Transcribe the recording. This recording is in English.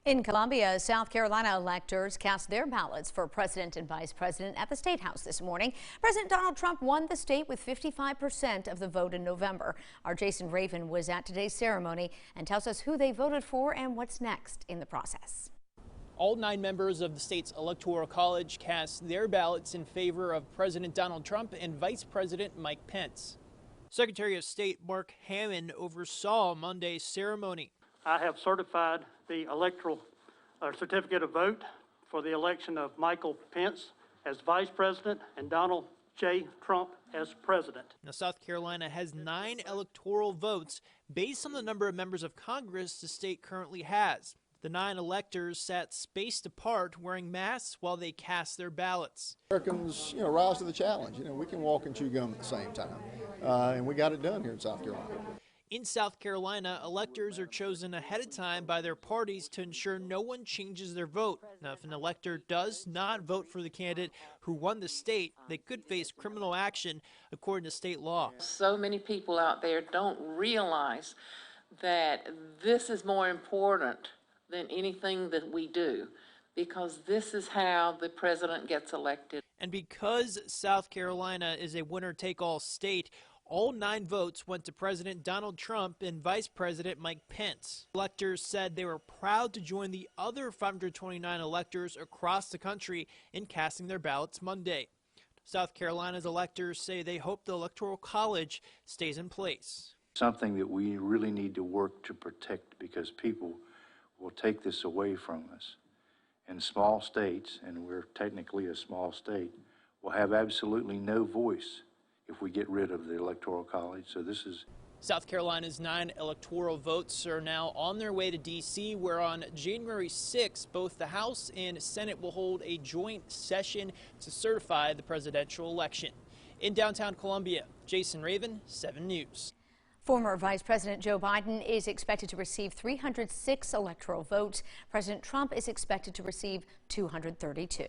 In Columbia, South Carolina electors cast their ballots for president and vice president at the State House this morning. President Donald Trump won the state with 55% of the vote in November. Our Jason Raven was at today's ceremony and tells us who they voted for and what's next in the process. All 9 members of the state's Electoral College cast their ballots in favor of President Donald Trump and Vice President Mike Pence. Secretary of State Mark Hammond oversaw Monday's ceremony. I have certified the electoral certificate of vote for the election of Michael Pence as Vice President and Donald J. Trump as President. Now, South Carolina has 9 electoral votes based on the number of members of Congress the state currently has. The 9 electors sat spaced apart wearing masks while they cast their ballots. Americans, rise to the challenge. We can walk and chew gum at the same time. And we got it done here in South Carolina. In South Carolina, electors are chosen ahead of time by their parties to ensure no one changes their vote. Now, if an elector does not vote for the candidate who won the state, they could face criminal action according to state law. So many people out there don't realize that this is more important than anything that we do, because this is how the president gets elected. And because South Carolina is a winner-take-all state, all 9 votes went to President Donald Trump and Vice President Mike Pence. Electors said they were proud to join the other 529 electors across the country in casting their ballots Monday. South Carolina's electors say they hope the Electoral College stays in place. Something that we really need to work to protect, because people will take this away from us. And small states, and we're technically a small state, will have absolutely no voice if we get rid of the Electoral College. So this is South Carolina's 9 electoral votes are now on their way to D.C., where on January 6th, both the House and Senate will hold a joint session to certify the presidential election. In downtown Columbia, Jason Raven, 7 News. Former Vice President Joe Biden is expected to receive 306 electoral votes. President Trump is expected to receive 232.